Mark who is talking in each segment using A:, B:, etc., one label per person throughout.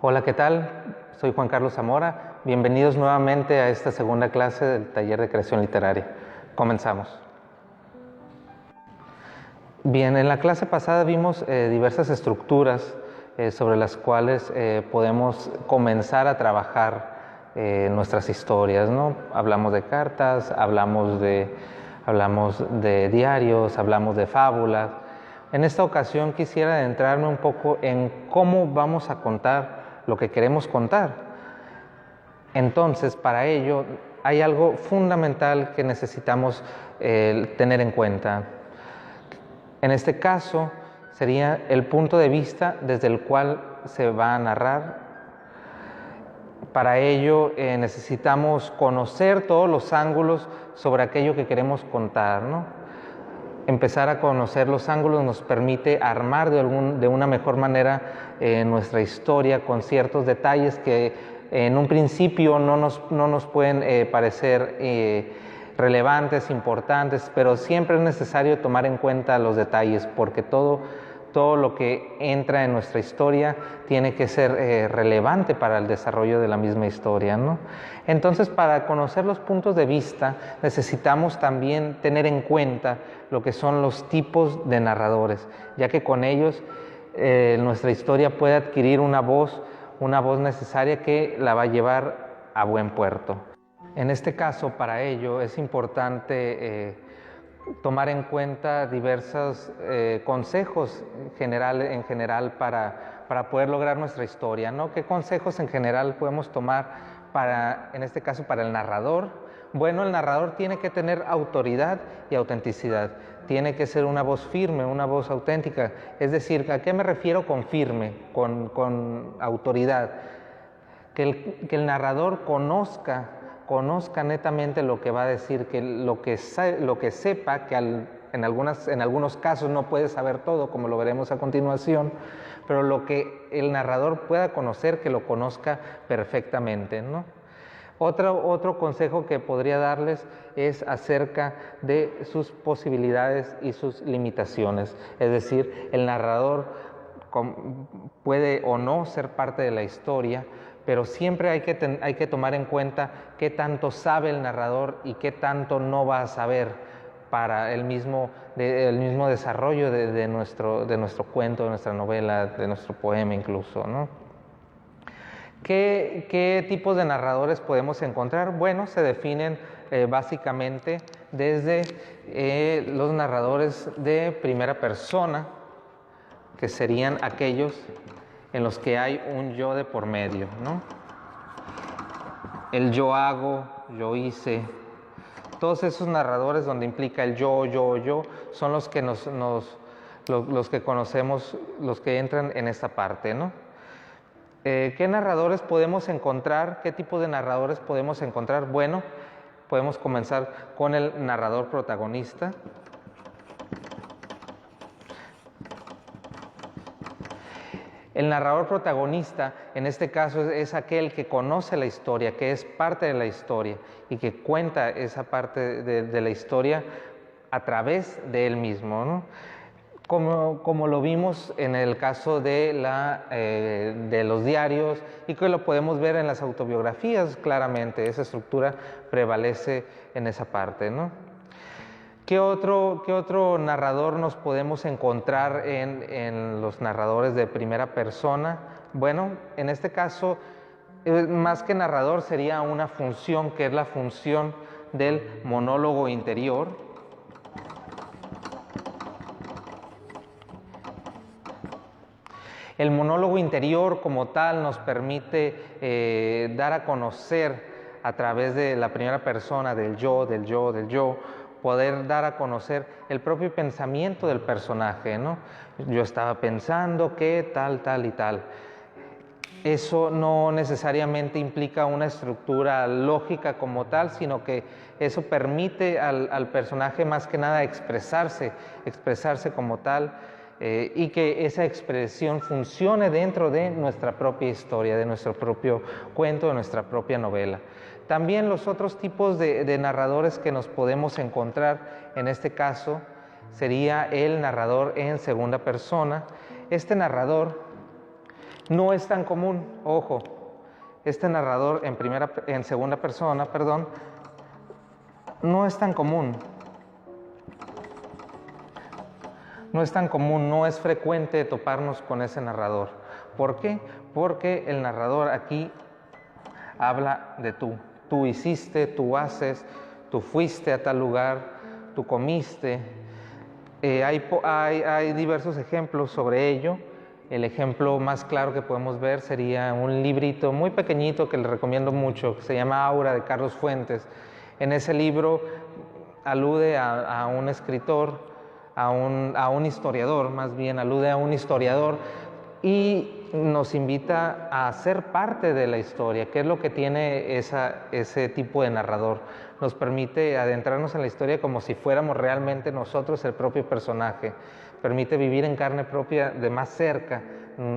A: Hola, ¿qué tal? Soy Juan Carlos Zamora. Bienvenidos nuevamente a esta segunda clase del taller de creación literaria. Comenzamos. Bien, en la clase pasada vimos diversas estructuras sobre las cuales podemos comenzar a trabajar nuestras historias, ¿no? Hablamos de cartas, hablamos de diarios, hablamos de fábulas. En esta ocasión quisiera adentrarme un poco en cómo vamos a contar lo que queremos contar. Entonces, para ello hay algo fundamental que necesitamos tener en cuenta. En este caso, sería el punto de vista desde el cual se va a narrar. Para ello necesitamos conocer todos los ángulos sobre aquello que queremos contar, ¿no? Empezar a conocer los ángulos nos permite armar de una mejor manera nuestra historia con ciertos detalles que en un principio no nos pueden parecer relevantes, importantes, pero siempre es necesario tomar en cuenta los detalles porque todo lo que entra en nuestra historia tiene que ser relevante para el desarrollo de la misma historia, ¿no? Entonces, para conocer los puntos de vista, necesitamos también tener en cuenta lo que son los tipos de narradores, ya que con ellos nuestra historia puede adquirir una voz necesaria que la va a llevar a buen puerto. En este caso, para ello, es importante tomar en cuenta diversos consejos en general para poder lograr nuestra historia, ¿no? ¿Qué consejos en general podemos tomar en este caso, para el narrador? Bueno, el narrador tiene que tener autoridad y autenticidad. Tiene que ser una voz firme, una voz auténtica. Es decir, ¿a qué me refiero con firme, con autoridad? Que el narrador conozca netamente lo que va a decir, que lo que sepa, que en algunos casos no puede saber todo, como lo veremos a continuación, pero lo que el narrador pueda conocer, que lo conozca perfectamente, ¿no? Otro consejo que podría darles es acerca de sus posibilidades y sus limitaciones. Es decir, el narrador puede o no ser parte de la historia, pero siempre hay que tomar en cuenta qué tanto sabe el narrador y qué tanto no va a saber para el mismo desarrollo de nuestro cuento, de nuestra novela, de nuestro poema incluso, ¿no? ¿Qué tipos de narradores podemos encontrar? Bueno, se definen básicamente desde los narradores de primera persona, que serían aquellos en los que hay un yo de por medio, ¿no? El yo hago, yo hice. Todos esos narradores donde implica el yo, son los que los que conocemos, los que entran en esta parte, ¿no? ¿Qué narradores podemos encontrar? ¿Qué tipo de narradores podemos encontrar? Bueno, podemos comenzar con el narrador protagonista. El narrador protagonista, en este caso, es aquel que conoce la historia, que es parte de la historia y que cuenta esa parte de la historia a través de él mismo, ¿no? Como lo vimos en el caso de los diarios y que lo podemos ver en las autobiografías claramente, esa estructura prevalece en esa parte, ¿no? ¿Qué otro narrador nos podemos encontrar en los narradores de primera persona? Bueno, en este caso, más que narrador sería una función que es la función del monólogo interior. El monólogo interior como tal nos permite dar a conocer a través de la primera persona, del yo, poder dar a conocer el propio pensamiento del personaje, ¿no? Yo estaba pensando que tal y tal. Eso no necesariamente implica una estructura lógica como tal, sino que eso permite al personaje más que nada expresarse como tal, y que esa expresión funcione dentro de nuestra propia historia, de nuestro propio cuento, de nuestra propia novela. También los otros tipos de narradores que nos podemos encontrar, en este caso, sería el narrador en segunda persona. Este narrador No es tan común, ojo, este narrador en segunda persona, perdón, no es tan común. No es tan común, no es frecuente toparnos con ese narrador. ¿Por qué? Porque el narrador aquí habla de tú. Tú hiciste, tú haces, tú fuiste a tal lugar, tú comiste. Hay diversos ejemplos sobre ello. El ejemplo más claro que podemos ver sería un librito muy pequeñito que les recomiendo mucho, que se llama Aura, de Carlos Fuentes. En ese libro alude a un escritor, a un historiador, más bien alude a un historiador y nos invita a ser parte de la historia. ¿Qué es lo que tiene ese tipo de narrador? Nos permite adentrarnos en la historia como si fuéramos realmente nosotros el propio personaje. Permite vivir en carne propia de más cerca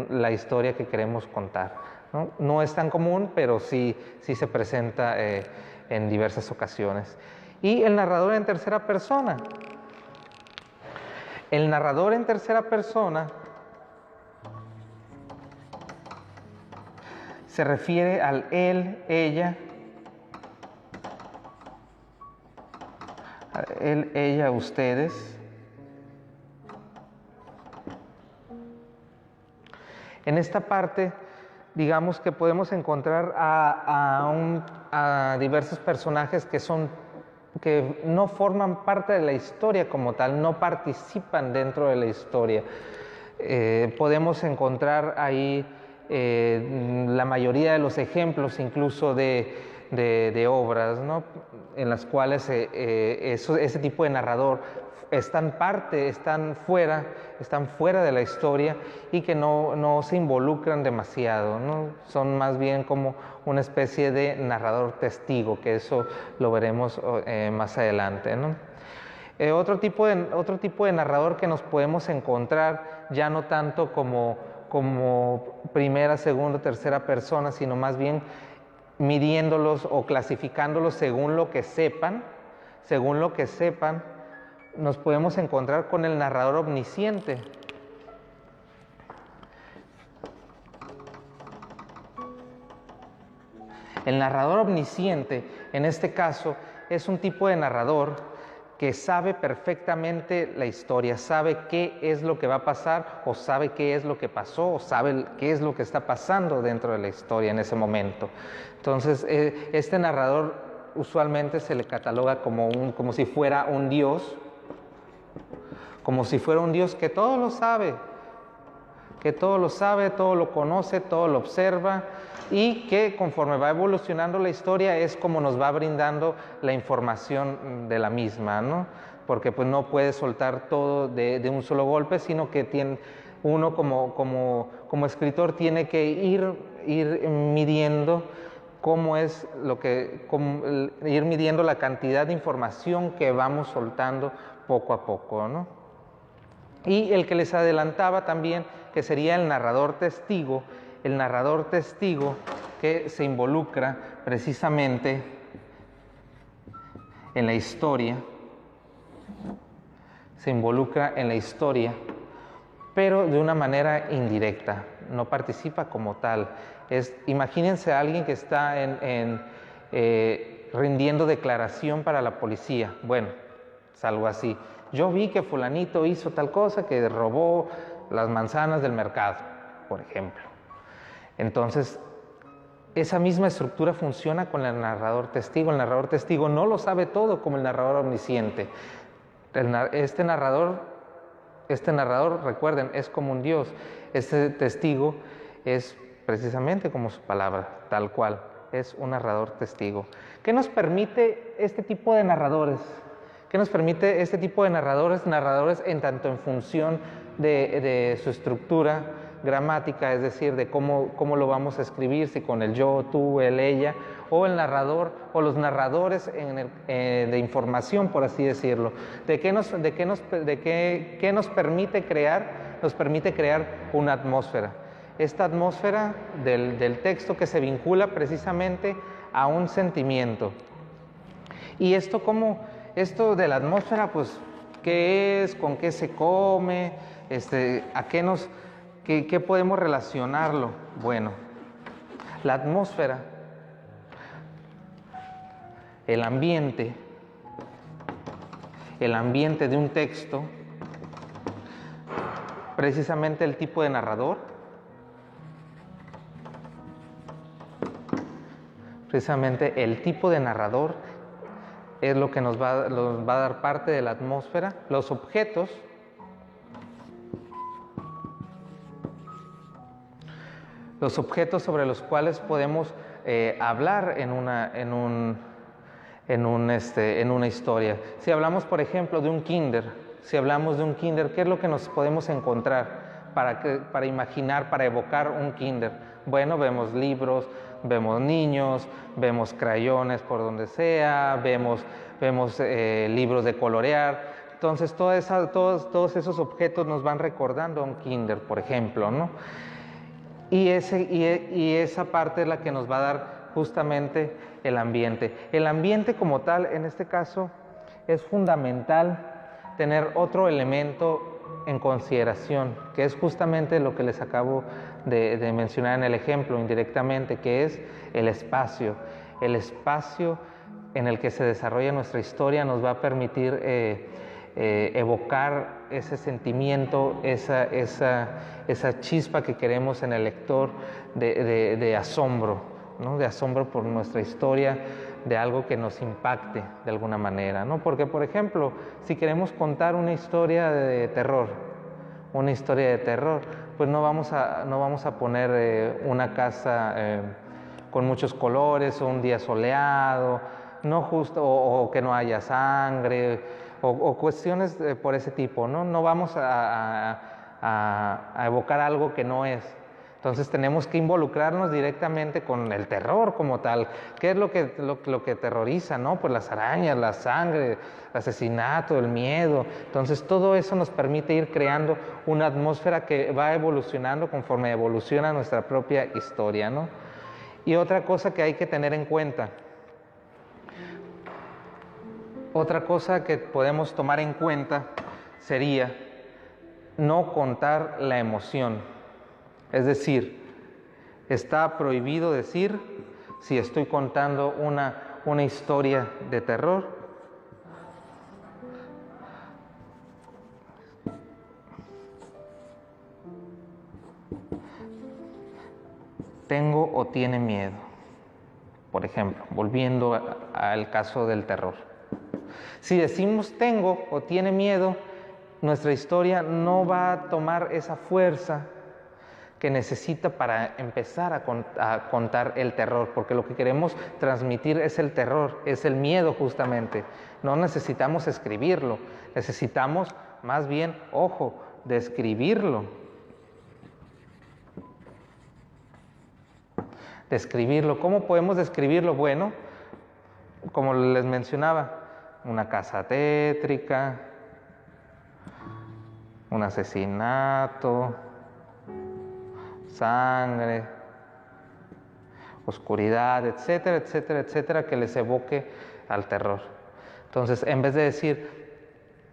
A: la historia que queremos contar, ¿no? No es tan común, pero sí se presenta en diversas ocasiones. Y el narrador en tercera persona. El narrador en tercera persona se refiere al él, ella, él, ella, ustedes. En esta parte, digamos que podemos encontrar a diversos personajes que no forman parte de la historia como tal, no participan dentro de la historia. Podemos encontrar ahí la mayoría de los ejemplos incluso de obras, ¿no? En las cuales ese tipo de narrador están fuera de la historia y que no se involucran demasiado, ¿no? Son más bien como una especie de narrador testigo, que eso lo veremos más adelante, ¿no? Otro tipo de narrador que nos podemos encontrar, ya no tanto como primera, segunda, tercera persona, sino más bien midiéndolos o clasificándolos según lo que sepan, nos podemos encontrar con el narrador omnisciente. El narrador omnisciente, en este caso, es un tipo de narrador que sabe perfectamente la historia, sabe qué es lo que va a pasar, o sabe qué es lo que pasó, o sabe qué es lo que está pasando dentro de la historia en ese momento. Entonces, este narrador usualmente se le cataloga como si fuera un dios, que todo lo sabe, todo lo conoce, todo lo observa, y que conforme va evolucionando la historia es como nos va brindando la información de la misma, ¿no? Porque pues no puede soltar todo de un solo golpe, sino que uno como escritor tiene que ir midiendo ir midiendo la cantidad de información que vamos soltando poco a poco, ¿no? Y el que les adelantaba también, que sería el narrador testigo que se involucra precisamente en la historia, pero de una manera indirecta, no participa como tal. Imagínense a alguien que está rindiendo declaración para la policía. Bueno, es algo así. Yo vi que fulanito hizo tal cosa, que robó las manzanas del mercado, por ejemplo. Entonces, esa misma estructura funciona con el narrador testigo. El narrador testigo no lo sabe todo como el narrador omnisciente. Este narrador, recuerden, es como un dios. Este testigo es precisamente como su palabra, tal cual. Es un narrador testigo. ¿Qué nos permite este tipo de narradores? Narradores en tanto en función de su estructura gramática, es decir, de cómo lo vamos a escribir, si con el yo, tú, el, ella, o el narrador, o los narradores de información, por así decirlo. ¿Qué nos permite crear? Nos permite crear una atmósfera. Esta atmósfera del texto que se vincula precisamente a un sentimiento. Y esto de la atmósfera, pues, ¿qué es? ¿Con qué se come? ¿Qué podemos relacionarlo? Bueno, la atmósfera, el ambiente de un texto, precisamente el tipo de narrador, es lo que nos va a dar parte de la atmósfera. Los objetos sobre los cuales podemos hablar en una historia. Si hablamos, por ejemplo, de un kinder, ¿qué es lo que nos podemos encontrar para imaginar, para evocar un kinder? Bueno, vemos libros, vemos niños, vemos crayones por donde sea, vemos libros de colorear. Entonces, todos esos objetos nos van recordando a un kinder, por ejemplo, ¿no? Y esa parte es la que nos va a dar justamente el ambiente. El ambiente como tal, en este caso, es fundamental tener otro elemento en consideración, que es justamente lo que les acabo de mencionar en el ejemplo indirectamente, que es el espacio. El espacio en el que se desarrolla nuestra historia nos va a permitir evocar ese sentimiento, esa chispa que queremos en el lector de asombro, ¿no? De asombro por nuestra historia, de algo que nos impacte de alguna manera, ¿no? Porque, por ejemplo, si queremos contar una historia de terror, pues no vamos a poner una casa con muchos colores, o un día soleado, o que no haya sangre, o cuestiones por ese tipo, ¿no? No vamos a evocar algo que no es. Entonces tenemos que involucrarnos directamente con el terror como tal. ¿Qué es lo que terroriza, no? Pues las arañas, la sangre, el asesinato, el miedo. Entonces todo eso nos permite ir creando una atmósfera que va evolucionando conforme evoluciona nuestra propia historia, ¿no? Y otra cosa que hay que tener en cuenta, otra cosa que podemos tomar en cuenta sería no contar la emoción. Es decir, está prohibido decir, si estoy contando una historia de terror, tengo o tiene miedo. Por ejemplo, volviendo al caso del terror. Si decimos tengo o tiene miedo, nuestra historia no va a tomar esa fuerza que necesita para empezar a contar el terror, porque lo que queremos transmitir es el terror, es el miedo justamente. No necesitamos escribirlo, necesitamos más bien, ojo, describirlo. ¿Cómo podemos describirlo? Bueno, como les mencionaba, una casa tétrica, un asesinato, sangre, oscuridad, etcétera, etcétera, etcétera, que les evoque al terror. Entonces, en vez de decir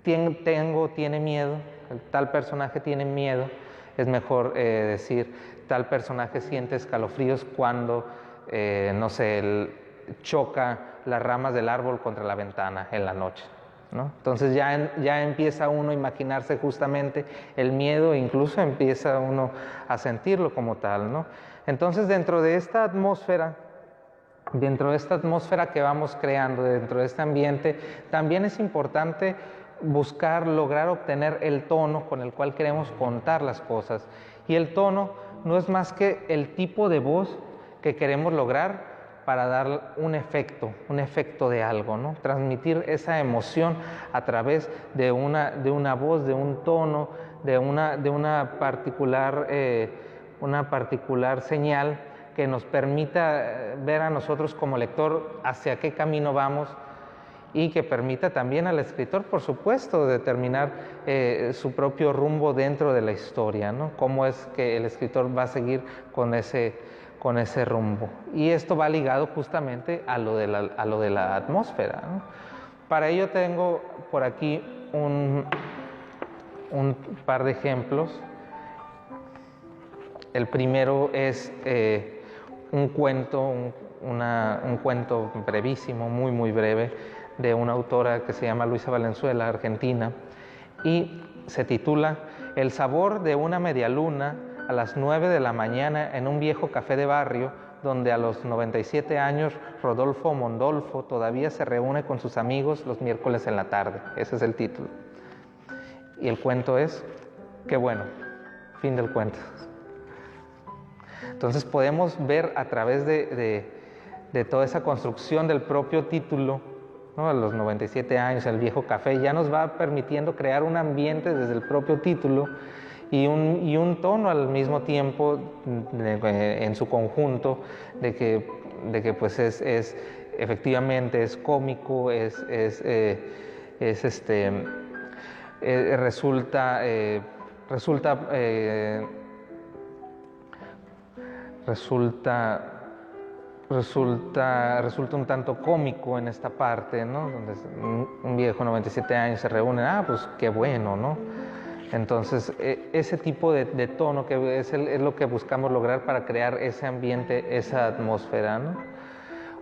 A: tiene miedo, tal personaje tiene miedo, es mejor decir tal personaje siente escalofríos cuando, no sé, choca las ramas del árbol contra la ventana en la noche, ¿no? Entonces ya empieza uno a imaginarse justamente el miedo, incluso empieza uno a sentirlo como tal, ¿no? Entonces dentro de esta atmósfera que vamos creando, dentro de este ambiente, también es importante lograr obtener el tono con el cual queremos contar las cosas. Y el tono no es más que el tipo de voz que queremos lograr para dar un efecto de algo, ¿no? Transmitir esa emoción a través de una voz, de un tono, de una particular señal que nos permita ver a nosotros como lector hacia qué camino vamos, y que permita también al escritor, por supuesto, determinar su propio rumbo dentro de la historia, ¿no? Cómo es que el escritor va a seguir con ese rumbo. Y esto va ligado justamente a lo de la atmósfera, ¿no? Para ello tengo por aquí un par de ejemplos. El primero es un cuento, un cuento brevísimo, muy breve, de una autora que se llama Luisa Valenzuela, argentina, y se titula El sabor de una medialuna a las 9 de la mañana en un viejo café de barrio, donde a los 97 años Rodolfo Mondolfo todavía se reúne con sus amigos los miércoles en la tarde. Ese es el título. Y el cuento es, qué bueno, fin del cuento. Entonces podemos ver a través de toda esa construcción del propio título, ¿no? A los 97 años, el viejo café, ya nos va permitiendo crear un ambiente desde el propio título y un tono al mismo tiempo en su conjunto de que pues efectivamente es cómico, resulta un tanto cómico en esta parte, ¿no? Donde un viejo 97 años se reúne, pues qué bueno, ¿no? Entonces, ese tipo de tono que es lo que buscamos lograr para crear ese ambiente, esa atmósfera, ¿no?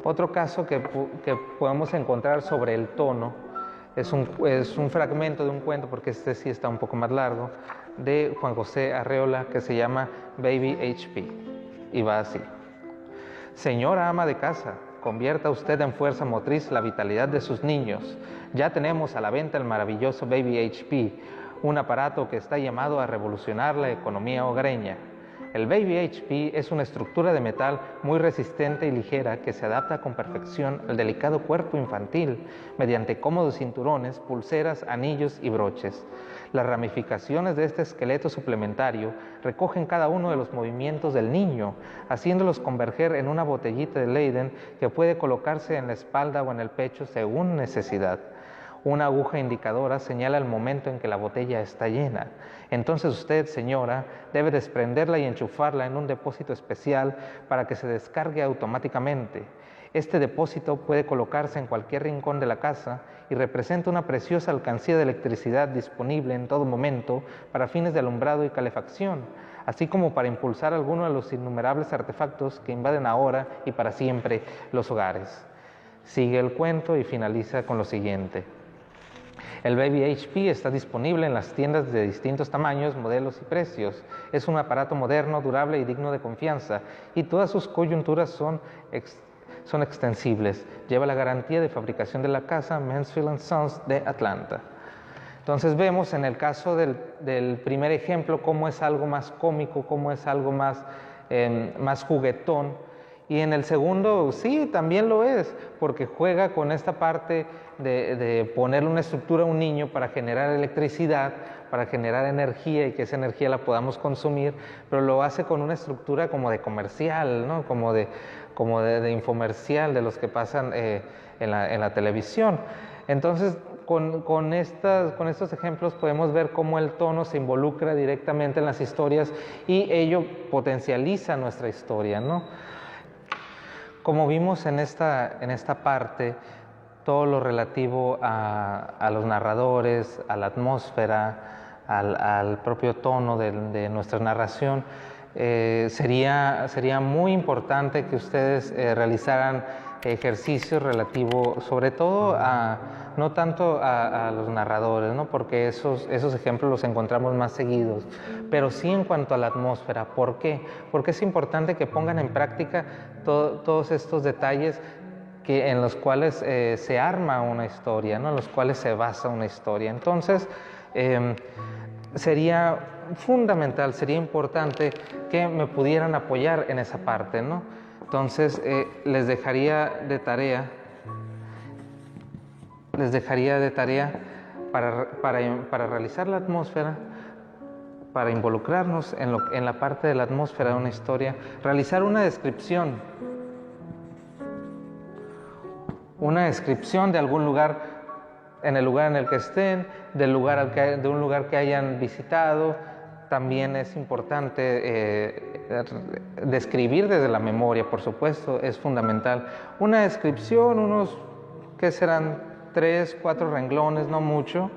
A: Otro caso que podemos encontrar sobre el tono es un fragmento de un cuento, porque este sí está un poco más largo, de Juan José Arreola, que se llama Baby HP, y va así. Señora ama de casa, convierta usted en fuerza motriz la vitalidad de sus niños. Ya tenemos a la venta el maravilloso Baby HP, un aparato que está llamado a revolucionar la economía hogareña. El Baby HP es una estructura de metal muy resistente y ligera que se adapta con perfección al delicado cuerpo infantil mediante cómodos cinturones, pulseras, anillos y broches. Las ramificaciones de este esqueleto suplementario recogen cada uno de los movimientos del niño, haciéndolos converger en una botellita de Leyden que puede colocarse en la espalda o en el pecho según necesidad. Una aguja indicadora señala el momento en que la botella está llena. Entonces usted, señora, debe desprenderla y enchufarla en un depósito especial para que se descargue automáticamente. Este depósito puede colocarse en cualquier rincón de la casa y representa una preciosa alcancía de electricidad disponible en todo momento para fines de alumbrado y calefacción, así como para impulsar alguno de los innumerables artefactos que invaden ahora y para siempre los hogares. Sigue el cuento y finaliza con lo siguiente. El Baby HP está disponible en las tiendas de distintos tamaños, modelos y precios. Es un aparato moderno, durable y digno de confianza, y todas sus coyunturas son extensibles. Lleva la garantía de fabricación de la casa Mansfield & Sons de Atlanta. Entonces vemos en el caso del primer ejemplo cómo es algo más cómico, cómo es algo más juguetón. Y en el segundo, sí, también lo es, porque juega con esta parte de ponerle una estructura a un niño para generar electricidad, para generar energía y que esa energía la podamos consumir, pero lo hace con una estructura como de comercial, ¿no? Como de infomercial, de los que pasan en la televisión. Entonces, con estos ejemplos podemos ver cómo el tono se involucra directamente en las historias y ello potencializa nuestra historia, ¿no? Como vimos en esta parte, todo lo relativo a los narradores, a la atmósfera, al propio tono de nuestra narración, sería muy importante que ustedes realizaran ejercicios relativos, sobre todo no tanto a los narradores, ¿no? Porque esos ejemplos los encontramos más seguidos, pero sí en cuanto a la atmósfera. ¿Por qué? Porque es importante que pongan en práctica todos estos detalles en los cuales se arma una historia, ¿no? En los cuales se basa una historia. Entonces, sería fundamental, sería importante que me pudieran apoyar en esa parte, ¿no? Entonces, les dejaría de tarea para realizar la atmósfera, para involucrarnos en la parte de la atmósfera de una historia, realizar una descripción de algún lugar, en el lugar en el que estén, de un lugar que hayan visitado. También es importante describir desde la memoria, por supuesto, es fundamental. Una descripción, unos, ¿qué serán? 3, 4 renglones, no mucho.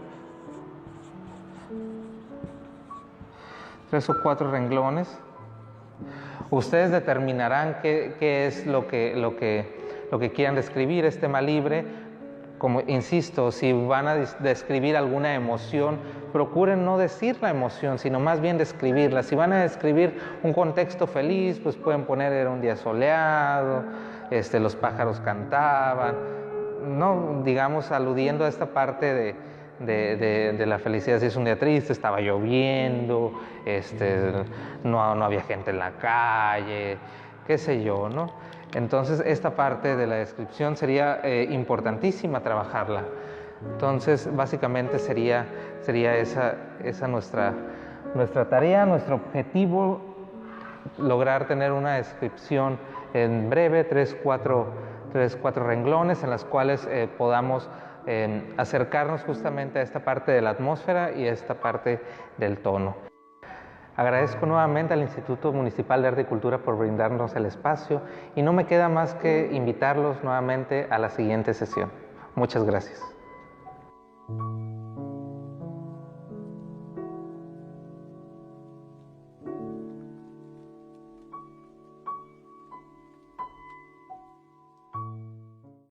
A: 3 o 4 renglones. Ustedes determinarán qué es lo que quieran describir. Es tema libre. Como insisto, si van a describir alguna emoción, procuren no decir la emoción, sino más bien describirla. Si van a describir un contexto feliz, pues pueden poner era un día soleado, los pájaros cantaban, no, digamos, aludiendo a esta parte de la felicidad. Si es un día triste, estaba lloviendo, no había gente en la calle, qué sé yo, ¿no? Entonces, esta parte de la descripción sería importantísima trabajarla. Entonces, básicamente sería esa nuestra tarea, nuestro objetivo, lograr tener una descripción en breve, 3-4 renglones en las cuales podamos acercarnos justamente a esta parte de la atmósfera y a esta parte del tono. Agradezco nuevamente al Instituto Municipal de Arte y Cultura por brindarnos el espacio y no me queda más que invitarlos nuevamente a la siguiente sesión. Muchas gracias.